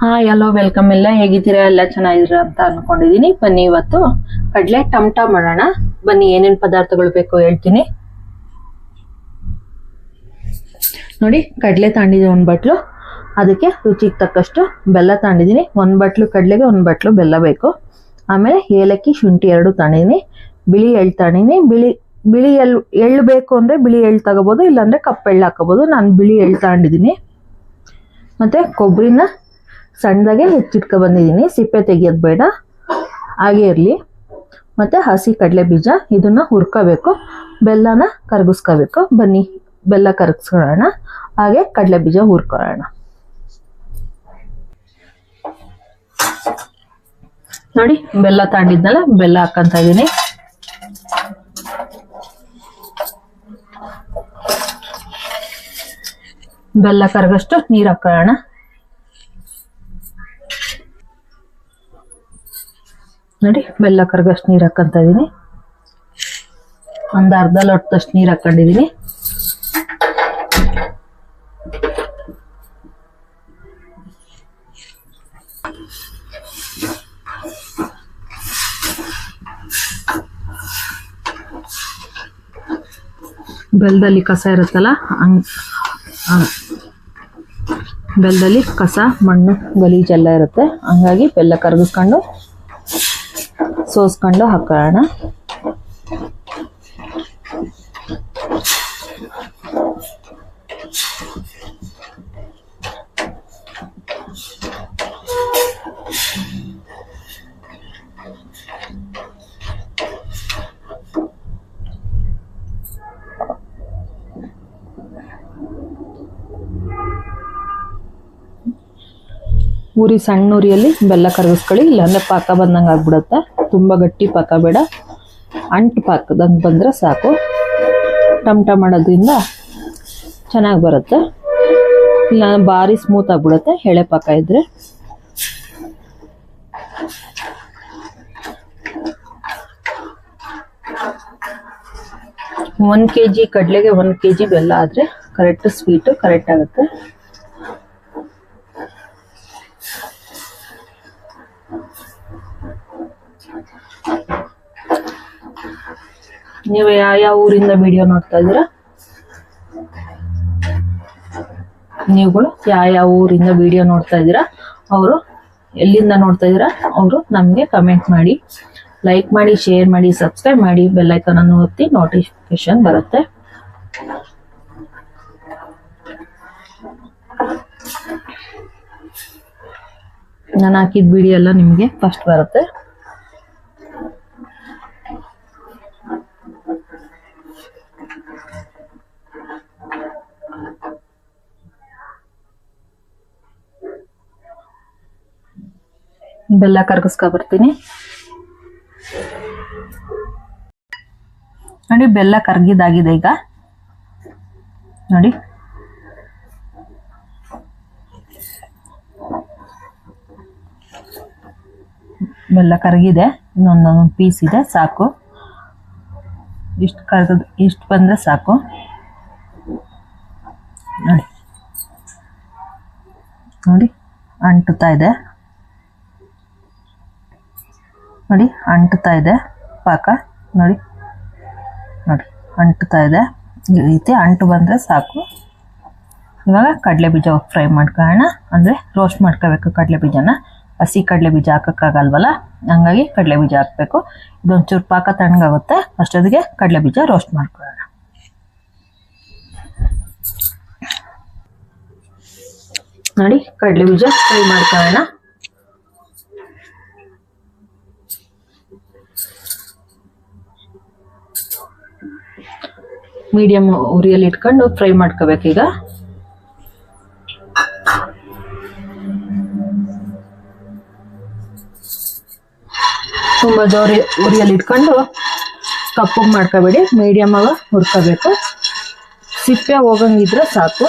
Hello welcome. ಎಲ್ಲ ಹೇಗಿದ್ದೀರಾ? ಎಲ್ಲ ಚೆನ್ನಾಗಿದ್ದೀರಾ ಅಂತ ಅನ್ಕೊಂಡಿದೀನಿ. ಬನ್ನಿ ಇವತ್ತು ಕಡಲೆ ಟಮಟ ಮಾಡೋಣ. ಬನ್ನಿ ಏನೇನ್ ಪದಾರ್ಥಗಳು ಬೇಕು ಹೇಳ್ತೀನಿ ನೋಡಿ. ಕಡಲೆ ತಗೊಂಡಿದ್ದೀನಿ 1 ಬಟ್ಲು, ಅದಕ್ಕೆ ರುಚಿಗೆ ತಕ್ಕಷ್ಟು ಬೆಲ್ಲ ತಗೊಂಡಿದ್ದೀನಿ. 1 ಬಟ್ಲು ಕಡಲೆಗೆ 1 ಬಟ್ಲು ಬೆಲ್ಲ ಬೇಕು. ಆಮೇಲೆ ಏಲಕ್ಕಿ, ಶುಂಠಿ 2 ತಗೊಂಡಿದ್ದೀನಿ. ಬಿಳಿ ಎಳ್ಳು ತಗೊಂಡಿದ್ದೀನಿ. ಬಿಳಿ ಎಳ್ಳು ಬೇಕು ಅಂದ್ರೆ ಬಿಳಿ ಎಳ್ಳು ತಗೋಬಹುದು, ಇಲ್ಲಾಂದ್ರೆ ಕಪ್ಪು ಎಳ್ಳು ಹಾಕೋಬಹುದು. ನಾನು ಬಿಳಿ ಎಳ್ಳು ತಗೊಂಡಿದ್ದೀನಿ. ಮತ್ತೆ ಕೊಬ್ಬರಿನ ಸಣ್ಣದಾಗೆ ಹೆಚ್ಚಿಟ್ಕೊ ಬಂದಿದ್ದೀನಿ, ಸಿಪ್ಪೆ ತೆಗಿಯೋದು ಬೇಡ, ಹಾಗೆ ಇರಲಿ. ಮತ್ತು ಹಸಿ ಕಡಲೆ ಬೀಜ, ಇದನ್ನು ಹುರ್ಕೋಬೇಕು. ಬೆಲ್ಲನ ಕರಗಿಸ್ಕೋಬೇಕು. ಬನ್ನಿ ಬೆಲ್ಲ ಕರಗಿಸ್ಕೊಳ್ಳೋಣ, ಹಾಗೆ ಕಡಲೆ ಬೀಜ ಹುರ್ಕೊಳ್ಳೋಣ. ನೋಡಿ, ಬೆಲ್ಲ ತಗೊಂಡಿದ್ನಲ್ಲ, ಬೆಲ್ಲ ಹಾಕಂತ ಇದ್ದೀನಿ. ಬೆಲ್ಲ ಕರಗಷ್ಟು ನೀರು ಹಾಕೊಳ್ಳೋಣ. ನೋಡಿ, ಬೆಲ್ಲ ಕರಗಷ್ಟು ನೀರು ಹಾಕಂತ ಇದೀನಿ. ಒಂದು ಅರ್ಧ ಲೋಟದಷ್ಟು ನೀರು ಹಾಕೊಂಡಿದೀನಿ. ಬೆಲ್ಲದಲ್ಲಿ ಕಸ ಇರುತ್ತಲ್ಲ, ಬೆಲ್ಲದಲ್ಲಿ ಕಸ, ಮಣ್ಣು, ಗಲೀಜೆಲ್ಲ ಇರುತ್ತೆ. ಹಂಗಾಗಿ ಬೆಲ್ಲ ಕರಗಿಸ್ಕೊಂಡು ಸೋಸ್ಕೊಂಡು ಹಾಕೋಣ. ಉರಿ ಸಣ್ಣ ಉರಿಯಲ್ಲಿ ಬೆಲ್ಲ ಕರಗಿಸ್ಕೊಳ್ಳಿ, ಇಲ್ಲಾಂದ್ರೆ ಪಾಕ ಬಂದಂಗೆ ಆಗ್ಬಿಡುತ್ತೆ. ತುಂಬ ಗಟ್ಟಿ ಪಾಕ ಬೇಡ, ಅಂಟು ಪಾಕದಂಗೆ ಬಂದರೆ ಸಾಕು. ಟಮಟ ಮಾಡೋದ್ರಿಂದ ಚೆನ್ನಾಗಿ ಬರುತ್ತೆ, ಇಲ್ಲ ಭಾರಿ ಸ್ಮೂತ್ ಆಗಿಬಿಡುತ್ತೆ ಎಳೆ ಪಾಕ ಇದ್ದರೆ. ಒಂದು kg ಕಡಲೆಗೆ 1 kg ಬೆಲ್ಲ ಆದರೆ ಕರೆಕ್ಟ್ ಸ್ವೀಟು ಕರೆಕ್ಟ್ ಆಗುತ್ತೆ. ನೀವು ಯಾವ ಊರಿಂದ ವಿಡಿಯೋ ನೋಡ್ತಾ ಇದ್ದೀರಾ? ನೀವುಗಳು ಯಾವ ಊರಿಂದ ವಿಡಿಯೋ ನೋಡ್ತಾ ಇದ್ದೀರಾ, ಅವರು ಎಲ್ಲಿಂದ ನೋಡ್ತಾ ಇದ್ದೀರಾ ಅವರು ನಮಗೆ ಕಮೆಂಟ್ ಮಾಡಿ, ಲೈಕ್ ಮಾಡಿ, ಶೇರ್ ಮಾಡಿ, ಸಬ್ಸ್ಕ್ರೈಬ್ ಮಾಡಿ. ಬೆಲ್ ಐಕಾನ್ ಅನ್ನು ಒತ್ತಿ, ನೋಟಿಫಿಕೇಶನ್ ಬರುತ್ತೆ. ನಾನು ಹಾಕಿದ ವಿಡಿಯೋ ಎಲ್ಲ ನಿಮಗೆ ಫಸ್ಟ್ ಬರುತ್ತೆ. ಬೆಲ್ಲ ಕರಗಿಸ್ಕೊ ಬರ್ತೀನಿ ನೋಡಿ. ಬೆಲ್ಲ ಕರಗಿದಾಗಿದೆ ಈಗ ನೋಡಿ. ಬೆಲ್ಲ ಕರಗಿದೆ, ಇನ್ನೊಂದೊಂದು ಪೀಸ್ ಇದೆ, ಸಾಕು. ಇಷ್ಟು ಬಂದರೆ ಸಾಕು ನೋಡಿ. ನೋಡಿ, ಅಂಟುತ್ತಾ ಇದೆ ನೋಡಿ, ಅಂಟುತ್ತಾ ಇದೆ ಪಾಕ ನೋಡಿ. ನೋಡಿ, ಅಂಟುತ್ತಾ ಇದೆ. ಈ ರೀತಿ ಅಂಟು ಬಂದರೆ ಸಾಕು. ಇವಾಗ ಕಡಲೆ ಬೀಜ ಫ್ರೈ ಮಾಡ್ಕೊಳ್ಳೋಣ, ಅಂದರೆ ರೋಸ್ಟ್ ಮಾಡ್ಕೋಬೇಕು ಕಡಲೆ ಬೀಜನ. ಹಸಿ ಕಡಲೆ ಬೀಜ ಹಾಕೋಕ್ಕಾಗಲ್ವಲ್ಲ, ಹಂಗಾಗಿ ಕಡಲೆ ಬೀಜ ಹಾಕಬೇಕು. ಇದೊಂಚೂರು ಪಾಕ ತಣ್ಣಗಾಗುತ್ತೆ, ಅಷ್ಟೊತ್ತಿಗೆ ಕಡಲೆ ಬೀಜ ರೋಸ್ಟ್ ಮಾಡ್ಕೊಳ್ಳೋಣ. ನೋಡಿ, ಕಡಲೆ ಬೀಜ ಫ್ರೈ ಮಾಡ್ಕೊಳ್ಳೋಣ. ಮೀಡಿಯಂ ಉರಿಯಲ್ಲಿ ಇಟ್ಕೊಂಡು ಫ್ರೈ ಮಾಡ್ಕೋಬೇಕೀಗ. ತುಂಬ ಜೋರಿ ಉರಿಯಲ್ಲಿ ಇಟ್ಕೊಂಡು ಕಪ್ಪಗೆ ಮಾಡ್ಕೋಬೇಡಿ, ಮೀಡಿಯಮ್ ಆಗ ಹುರ್ಕೋಬೇಕು. ಸಿಪ್ಪೆ ಹೋಗಂಗಿದ್ರೆ ಸಾಕು.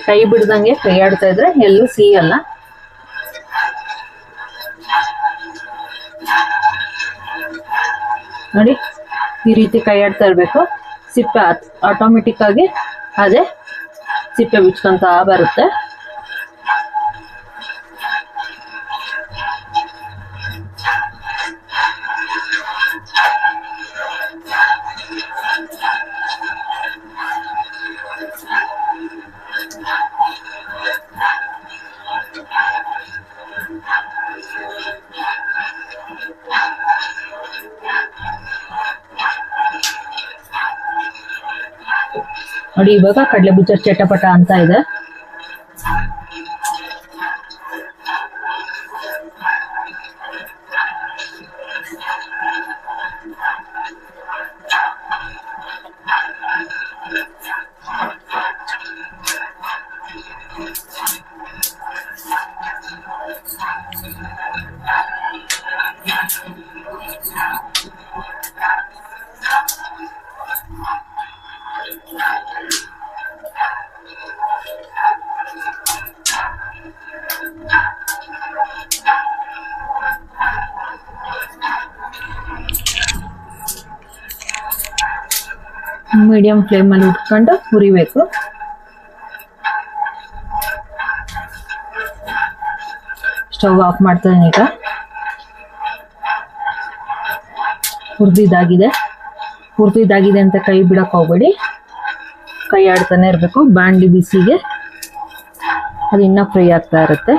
ಕೈ ಬಿಡ್ದಂಗೆ ಕೈ ಆಡ್ತಾ ಇದ್ರೆ ಎಲ್ಲೂ ಸಿಹಿಯಲ್ಲ. ನೋಡಿ ಈ ರೀತಿ ಕೈ ಆಡ್ತಾ ಇರ್ಬೇಕು. ಸಿಪ್ಪೆ ಆಟೋಮೆಟಿಕ್ ಆಗಿ ಅದೇ ಸಿಪ್ಪೆ ಬಿಚ್ಕೊಂತ ಬರುತ್ತೆ. ನೋಡಿ ಇವಾಗ ಕಡಲೆ ಬೀಜ ಚಟಪಟ ಅಂತ ಇದೆ. ಮೀಡಿಯಂ ಫ್ಲೇಮ್ ಅಲ್ಲಿ ಇಟ್ಕೊಂಡು ಹುರಿಬೇಕು. ಸ್ಟವ್ ಆಫ್ ಮಾಡ್ತಾನೆ. ಈಗ ಹುರಿದಿದ್ದಾಗಿದೆ ಅಂತ ಕೈ ಬಿಡಕ್ ಹೋಗ್ಬೇಡಿ, ಕೈ ಆಡ್ತಾನೆ ಇರ್ಬೇಕು. ಬಾಂಡ್ಲಿ ಬಿಸಿಗೆ ಅದು ಇನ್ನೂ ಫ್ರೈ ಆಗ್ತಾ ಇರುತ್ತೆ.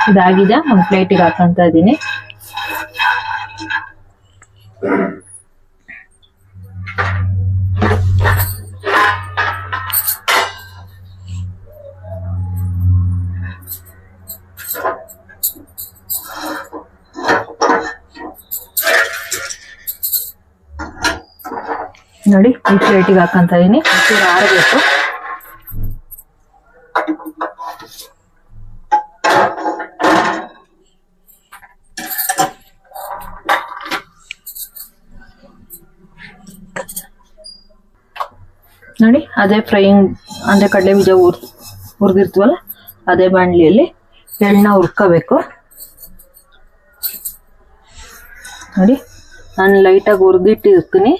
ಇದಾಗಿದೆ, ಒಂದು ಪ್ಲೇಟಿಗೆ ಹಾಕಂತ ಇದ್ದೀನಿ. ನೋಡಿ ಈ ಪ್ಲೇಟಿಗೆ ಹಾಕಂತ ಇದೀನಿ. ಆರಬೇಕು. ನೋಡಿ ಅದೇ ಫ್ರೈಯಿಂಗ್ ಅಂದ್ರೆ ಕಡಲೆ ಬೀಜ ಹುರಿದಿರ್ತೀವಲ್ಲ ಅದೇ ಬಾಣಲಿಯಲ್ಲಿ ಎಣ್ಣೆ ಹುರ್ಕೋಬೇಕು. ನೋಡಿ ನಾನು ಲೈಟಾಗಿ ಹುರಿದಿಟ್ಟಿರ್ತೀನಿ,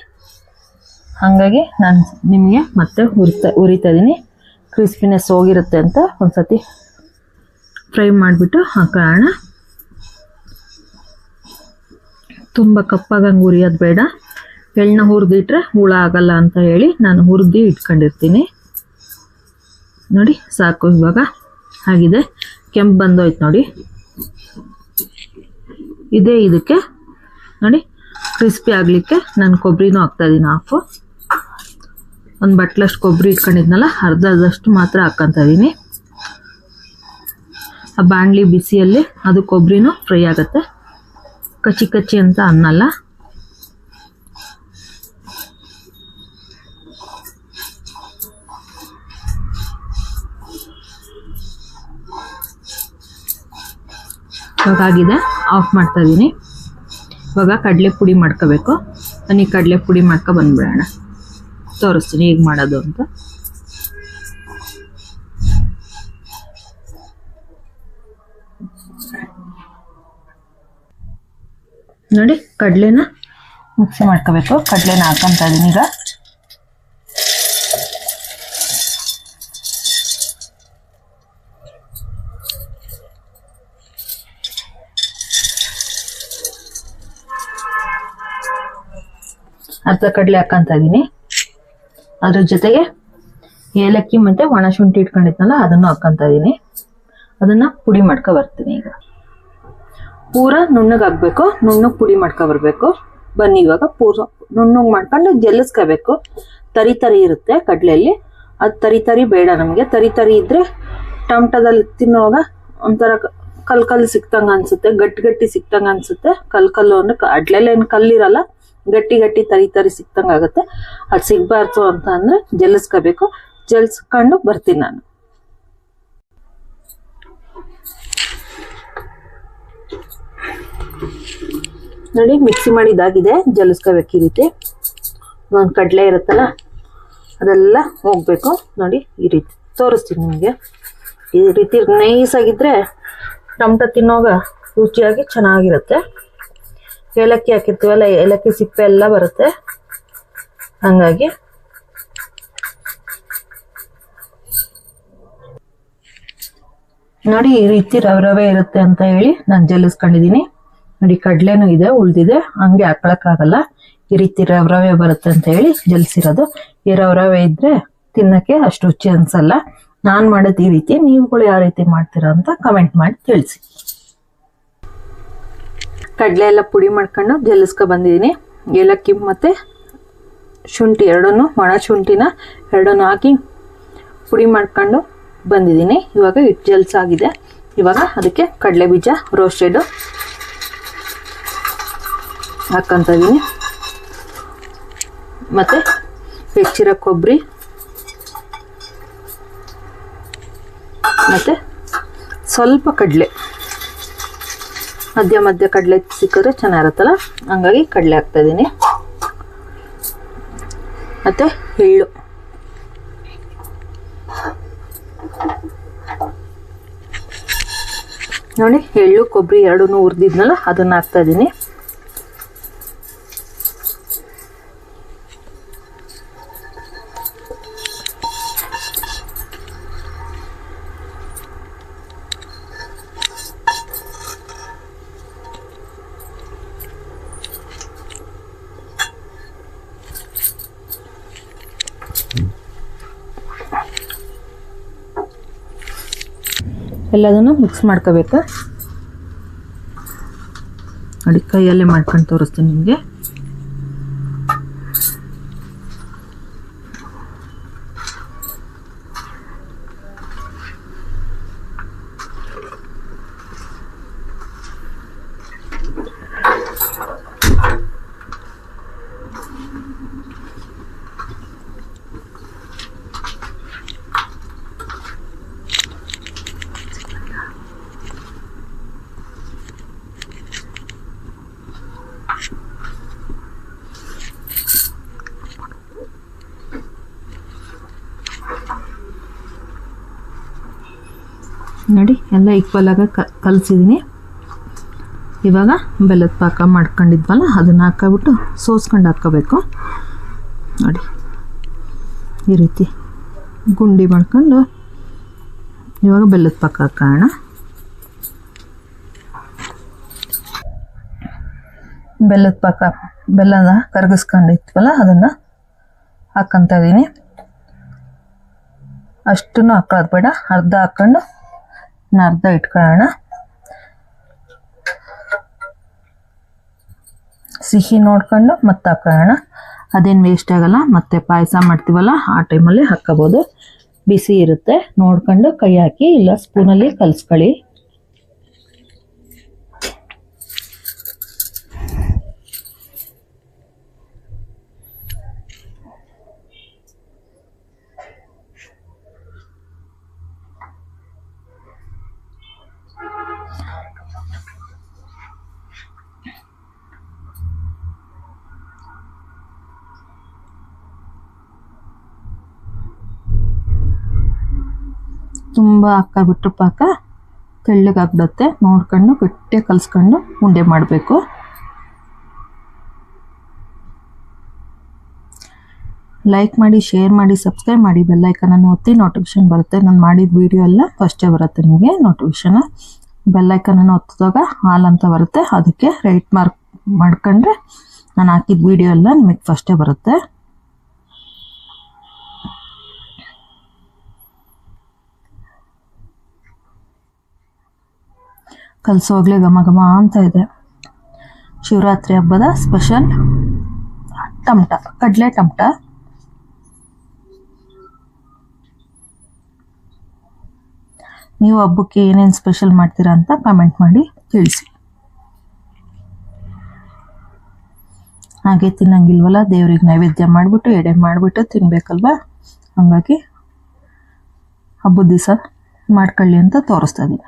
ಹಾಗಾಗಿ ನಾನು ನಿಮಗೆ ಮತ್ತೆ ಹುರಿತಾ ಇದ್ದೀನಿ. ಕ್ರಿಸ್ಪಿನೆಸ್ ಹೋಗಿರುತ್ತೆ ಅಂತ ಒಂದ್ಸತಿ ಫ್ರೈ ಮಾಡಿಬಿಟ್ಟು ಹಾಕೋಣ. ತುಂಬ ಕಪ್ಪಾಗಂಗೆ ಹುರಿಯೋದು ಬೇಡ, ಎಣ್ಣೆ ಹುರಿದಿಟ್ರೆ ಹುಳ ಆಗಲ್ಲ ಅಂತ ಹೇಳಿ ನಾನು ಹುರಿದು ಇಟ್ಕೊಂಡಿರ್ತೀನಿ. ನೋಡಿ ಸಾಕು, ಇವಾಗ ಆಗಿದೆ, ಕೆಂಪು ಬಂದೋಯ್ತು ನೋಡಿ. ಇದೇ ಇದಕ್ಕೆ ನೋಡಿ ಕ್ರಿಸ್ಪಿ ಆಗಲಿಕ್ಕೆ ನಾನು ಕೊಬ್ಬರಿನೂ ಹಾಕ್ತಾಯಿದ್ದೀನಿ. ಒಂದು ಬಟ್ಲಷ್ಟು ಕೊಬ್ಬರಿ ಇಟ್ಕೊಂಡಿದ್ನಲ್ಲ, ಅರ್ಧದಷ್ಟು ಮಾತ್ರ ಹಾಕ್ಕೊತಾ ಇದ್ದೀನಿ. ಆ ಬಾಣಲಿ ಬಿಸಿಯಲ್ಲಿ ಅದು ಕೊಬ್ಬರಿನೂ ಫ್ರೈ ಆಗುತ್ತೆ, ಕಚ್ಚಿ ಕಚ್ಚಿ ಅಂತ ಅನ್ನಲ್ಲ. ಇವಾಗಿದೆ, ಆಫ್ ಮಾಡ್ತಾ ಇದ್ದೀನಿ. ಇವಾಗ ಕಡಲೆ ಪುಡಿ ಮಾಡ್ಕೋಬೇಕು. ನಾನು ಈ ಕಡಲೆ ಪುಡಿ ಮಾಡ್ಕೊ ಬಂದ್ಬಿಡೋಣ, ತೋರಿಸ್ತೀನಿ ಹೇಗೆ ಮಾಡೋದು ಅಂತ. ನೋಡಿ ಕಡಲೆನ ಮಿಕ್ಸಿ ಮಾಡ್ಕೋಬೇಕು. ಕಡಲೆನ ಹಾಕೊಂತ ಇದೀನಿ ಈಗ. ಅರ್ಧ ಕಡಲೆ ಹಾಕೊಂತ ಇದೀನಿ. ಅದ್ರ ಜೊತೆಗೆ ಏಲಕ್ಕಿ ಮತ್ತೆ ಒಣ ಶುಂಠಿ ಇಟ್ಕೊಂಡಿದ್ನಲ್ಲ ಅದನ್ನು ಹಾಕೊಂತ ಇದೀನಿ. ಅದನ್ನ ಪುಡಿ ಮಾಡ್ಕೊ ಬರ್ತೀನಿ. ಈಗ ಪೂರ ನುಣ್ಣಗಾಗ್ಬೇಕು, ನುಣ್ಣಗ್ ಪುಡಿ ಮಾಡ್ಕೊ ಬರ್ಬೇಕು. ಬನ್ನಿ ಇವಾಗ ಪೂರ ನುಣ್ಣಗ್ ಮಾಡ್ಕೊಂಡು ಜಲ್ಲಿಸ್ಕೋಬೇಕು. ತರಿ ತರಿ ಇರುತ್ತೆ ಕಡ್ಲೆಯಲ್ಲಿ, ಅದು ತರಿ ತರಿ ಬೇಡ ನಮಗೆ. ತರಿ ತರಿ ಇದ್ರೆ ಟೊಮಟದಲ್ಲಿ ತಿನ್ನುವಾಗ ಒಂಥರ ಕಲ್ಲು ಸಿಕ್ತಂಗ ಅನ್ಸುತ್ತೆ, ಗಟ್ಟಿ ಸಿಕ್ತಂಗ ಅನ್ಸುತ್ತೆ. ಕಲ್ಲು ಅಂದ್ರೆ ಕಡ್ಲೆಲ್ಲ ಏನು ಕಲ್ಲಿರಲ್ಲ, ಗಟ್ಟಿ ತರಿ ತರಿ ಸಿಕ್ತಂಗ ಆಗುತ್ತೆ. ಅದು ಸಿಗ್ಬಾರ್ದು ಅಂತ ಅಂದ್ರೆ ಜಲ್ಲಿಸ್ಕೋಬೇಕು. ಜಲ್ಸ್ಕೊಂಡು ಬರ್ತೀನಿ ನಾನು. ನೋಡಿ ಮಿಕ್ಸಿ ಮಾಡಿದಾಗಿದೆ, ಜಲಿಸ್ಕೋಬೇಕು. ಈ ರೀತಿ ಒಂದು ಕಡಲೆ ಇರುತ್ತಲ್ಲ ಅದೆಲ್ಲ ಹೋಗ್ಬೇಕು. ನೋಡಿ ಈ ರೀತಿ ತೋರಿಸ್ತೀನಿ ನಿಮಗೆ. ಈ ರೀತಿ ನೈಸಾಗಿದ್ರೆ ಟೊಮಟೊ ತಿನ್ನೋವಾಗ ರುಚಿಯಾಗಿ ಚೆನ್ನಾಗಿರುತ್ತೆ. ಏಲಕ್ಕಿ ಹಾಕಿರ್ತೀವಲ್ಲ, ಏಲಕ್ಕಿ ಸಿಪ್ಪೆ ಎಲ್ಲ ಬರುತ್ತೆ. ಹಂಗಾಗಿ ನೋಡಿ ಈ ರೀತಿ ರವೆ ಇರುತ್ತೆ ಅಂತ ಹೇಳಿ ನಾನು ಜಲ್ಲಿಸ್ಕೊಂಡಿದ್ದೀನಿ. ನೋಡಿ ಕಡ್ಲೆನೂ ಇದೆ, ಉಳ್ದಿದೆ, ಹಂಗೆ ಹಾಕೊಳಕ್ಕಾಗಲ್ಲ. ಈ ರೀತಿ ರವೆ ಬರುತ್ತೆ ಅಂತ ಹೇಳಿ ಜಲ್ಸಿರೋದು. ಈ ರವೆ ಇದ್ರೆ ತಿನ್ನಕ್ಕೆ ಅಷ್ಟು ರುಚಿ ಅನ್ಸಲ್ಲ. ನಾನು ಮಾಡೋದು ಈ ರೀತಿ. ನೀವುಗಳು ಯಾವ ರೀತಿ ಮಾಡ್ತೀರಾ ಅಂತ ಕಮೆಂಟ್ ಮಾಡಿ ತಿಳಿಸಿ. ಕಡಲೆ ಎಲ್ಲ ಪುಡಿ ಮಾಡ್ಕೊಂಡು ಜಲ್ಲಿಸ್ಕೊ ಬಂದಿದ್ದೀನಿ. ಏಲಕ್ಕಿ ಮತ್ತೆ ಶುಂಠಿ ಎರಡನ್ನು, ಒಣ ಶುಂಠಿನ ಎರಡನ್ನು ಹಾಕಿ ಪುಡಿ ಮಾಡ್ಕೊಂಡು ಬಂದಿದ್ದೀನಿ. ಇವಾಗ ಹಿಟ್ಟು ಜಲ್ಸಾಗಿದೆ. ಇವಾಗ ಅದಕ್ಕೆ ಕಡಲೆ ಬೀಜ ರೋಸ್ಟೆಡ್ ಹಾಕ್ಕಂತ ಇದೀನಿ. ಮತ್ತೆ ಹೆಚ್ಚಿರೋ ಕೊಬ್ಬರಿ, ಮತ್ತೆ ಸ್ವಲ್ಪ ಕಡಲೆ, ಮಧ್ಯ ಕಡಲೆ ಸಿಕ್ಕಿದ್ರೆ ಚೆನ್ನಾಗಿರುತ್ತಲ್ಲ, ಹಂಗಾಗಿ ಕಡಲೆ ಹಾಕ್ತಾ ಇದ್ದೀನಿ. ಮತ್ತೆ ಎಳ್ಳು, ನೋಡಿ ಎಳ್ಳು ಕೊಬ್ಬರಿ ಎರಡನ್ನೂ ಹುರಿದಿದ್ನಲ್ಲ ಅದನ್ನ ಹಾಕ್ತಾ ಇದ್ದೀನಿ. ಎಲ್ಲದನ್ನು ಮಿಕ್ಸ್ ಮಾಡ್ಕೋಬೇಕು. ನೋಡಿ ಕೈಯಲ್ಲೇ ಮಾಡ್ಕೊಂಡು ತೋರಿಸ್ತೀನಿ ನಿಮಗೆ. ನೋಡಿ ಎಲ್ಲ ಈಕ್ವಲ್ ಆಗಿ ಕಲಸಿದ್ದೀನಿ. ಇವಾಗ ಬೆಲ್ಲದ ಪಾಕ ಮಾಡ್ಕೊಂಡಿದ್ವಲ್ಲ ಅದನ್ನು ಹಾಕ್ಬಿಟ್ಟು ಸೋಸ್ಕೊಂಡು ಹಾಕ್ಕೋಬೇಕು. ನೋಡಿ ಈ ರೀತಿ ಗುಂಡಿ ಮಾಡ್ಕೊಂಡು ಇವಾಗ ಬೆಲ್ಲದ ಪಾಕ ಹಾಕೋಣ. ಬೆಲ್ಲದ ಪಾಕ, ಬೆಲ್ಲನ ಕರಗಿಸ್ಕೊಂಡಿದ್ವಲ್ಲ ಅದನ್ನು ಹಾಕ್ಕೊಂತ ಇದೀನಿ. ಅಷ್ಟನ್ನು ಹಾಕೋದು ಬೇಡ, ಅರ್ಧ ಹಾಕ್ಕೊಂಡು ಇನ್ನು ಅರ್ಧ ಇಟ್ಕೊಳ್ಳೋಣ. ಸಿಹಿ ನೋಡ್ಕೊಂಡು ಮತ್ತೆ ಹಾಕೋಣ, ಅದೇನು ವೇಸ್ಟ್ ಆಗಲ್ಲ. ಮತ್ತೆ ಪಾಯಸ ಮಾಡ್ತೀವಲ್ಲ ಆ ಟೈಮಲ್ಲಿ ಹಾಕ್ಕೋಬೋದು. ಬಿಸಿ ಇರುತ್ತೆ ನೋಡ್ಕೊಂಡು ಕೈ ಹಾಕಿ ಇಲ್ಲ ಸ್ಪೂನಲ್ಲಿ ಕಲಿಸ್ಕೊಳ್ಳಿ. ತುಂಬ ಹಾಕ್ಬಿಟ್ರೆ ಪಾಕ ತೆಳ್ಳಗಾಗ್ಬಿಡುತ್ತೆ. ನೋಡ್ಕೊಂಡು ಗಟ್ಟಿಯಾಗಿ ಕಲಿಸ್ಕೊಂಡು ಉಂಡೆ ಮಾಡಬೇಕು. ಲೈಕ್ ಮಾಡಿ, ಶೇರ್ ಮಾಡಿ, ಸಬ್ಸ್ಕ್ರೈಬ್ ಮಾಡಿ, ಬೆಲ್ಲೈಕನನ್ನು ಒತ್ತಿ ನೋಟಿಫಿಕೇಶನ್ ಬರುತ್ತೆ. ನಾನು ಮಾಡಿದ ವಿಡಿಯೋ ಎಲ್ಲ ಫಸ್ಟೇ ಬರುತ್ತೆ ನಿಮಗೆ ನೋಟಿಫಿಕೇಶನ್. ಬೆಲ್ಲೈಕನನ್ನು ಒತ್ತಿದಾಗ ಹಾಲ್ ಅಂತ ಬರುತ್ತೆ, ಅದಕ್ಕೆ ರೈಟ್ ಮಾರ್ಕ್ ಮಾಡ್ಕೊಂಡ್ರೆ ನಾನು ಹಾಕಿದ ವಿಡಿಯೋ ಎಲ್ಲ ನಿಮಗೆ ಫಸ್ಟೇ ಬರುತ್ತೆ. ಕಲಸೋವಾಗಲೇ ಘಮ ಘಮ ಅಂತ ಇದೆ. ಶಿವರಾತ್ರಿ ಹಬ್ಬದ ಸ್ಪೆಷಲ್ ಟಮಟ, ಕಡಲೆ ಟಮಟ. ನೀವು ಹಬ್ಬಕ್ಕೆ ಏನೇನು ಸ್ಪೆಷಲ್ ಮಾಡ್ತೀರಾ ಅಂತ ಕಮೆಂಟ್ ಮಾಡಿ ತಿಳಿಸಿ. ಹಾಗೆ ತಿನ್ನಂಗಿಲ್ವಲ್ಲ, ದೇವ್ರಿಗೆ ನೈವೇದ್ಯ ಮಾಡಿಬಿಟ್ಟು ಎಡೆ ಮಾಡಿಬಿಟ್ಟು ತಿನ್ಬೇಕಲ್ವಾ, ಹಾಗಾಗಿ ಹಬ್ಬದ ದಿವಸ ಮಾಡ್ಕೊಳ್ಳಿ ಅಂತ ತೋರಿಸ್ತಾ ಇದ್ದೀನಿ.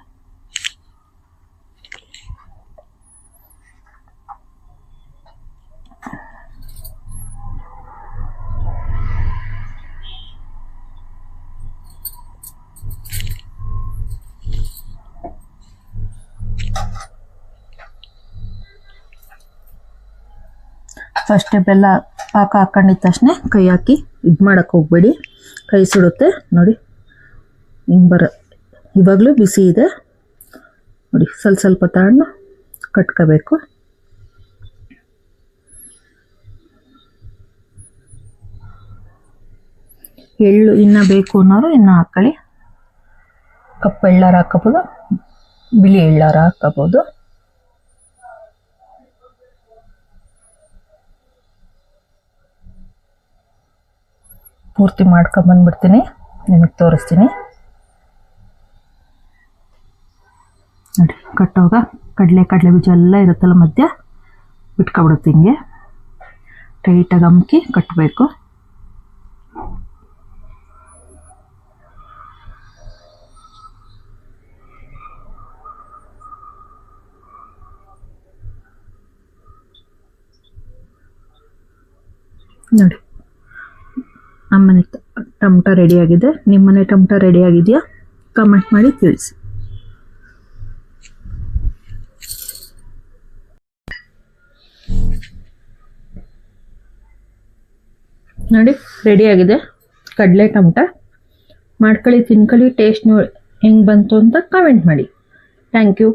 ಫಸ್ಟೇ ಬೆಲ್ಲ ಪಾಕ ಹಾಕೊಂಡಿದ ತಕ್ಷಣ ಕೈ ಹಾಕಿ ಇದು ಮಾಡೋಕ್ಕೆ ಹೋಗ್ಬೇಡಿ, ಕೈ ಸುಡುತ್ತೆ ನೋಡಿ. ಹಿಂಗೆ ಇವಾಗಲೂ ಬಿಸಿ ಇದೆ ನೋಡಿ. ಸ್ವಲ್ಪ ತಗೊಂಡು ಕಟ್ಕೋಬೇಕು. ಎಳ್ಳು ಇನ್ನೂ ಬೇಕು ಅನ್ನೋರು ಇನ್ನೂ ಹಾಕ್ಕೊಳ್ಳಿ. ಕಪ್ಪು ಎಳ್ಳಾರ ಹಾಕೋಬೋದು, ಬಿಳಿ ಎಳ್ಳಾರ ಹಾಕೋಬೋದು. ಪೂರ್ತಿ ಮಾಡ್ಕೊಂಬಂದ್ಬಿಡ್ತೀನಿ, ನಿಮಗೆ ತೋರಿಸ್ತೀನಿ ನೋಡಿ. ಕಟ್ಟೋಗ ಕಡಲೆ ಬೀಜ ಎಲ್ಲ ಇರುತ್ತಲ್ಲ ಮಧ್ಯ ಬಿಟ್ಕೊಬಿಡುತ್ತೆ. ಹಿಂಗೆ ಟೈಟಾಗಿ ಅಮ್ಕಿ ಕಟ್ಟಬೇಕು. ನೋಡಿ, ನಮ್ಮನೆ ಟಮಟ ರೆಡಿಯಾಗಿದೆ. ನಿಮ್ಮನೆ ಟಮಟ ರೆಡಿ ಆಗಿದೆಯಾ ಕಮೆಂಟ್ ಮಾಡಿ ತಿಳಿಸಿ. ನೋಡಿ, ರೆಡಿಯಾಗಿದೆ ಕಡಲೆ ಟಮಟ. ಮಾಡ್ಕೊಳ್ಳಿ, ತಿನ್ಕೊಳ್ಳಿ, ಟೇಸ್ಟ್ ನೋಡಿ ಹೆಂಗೆ ಬಂತು ಅಂತ ಕಮೆಂಟ್ ಮಾಡಿ. Thank you.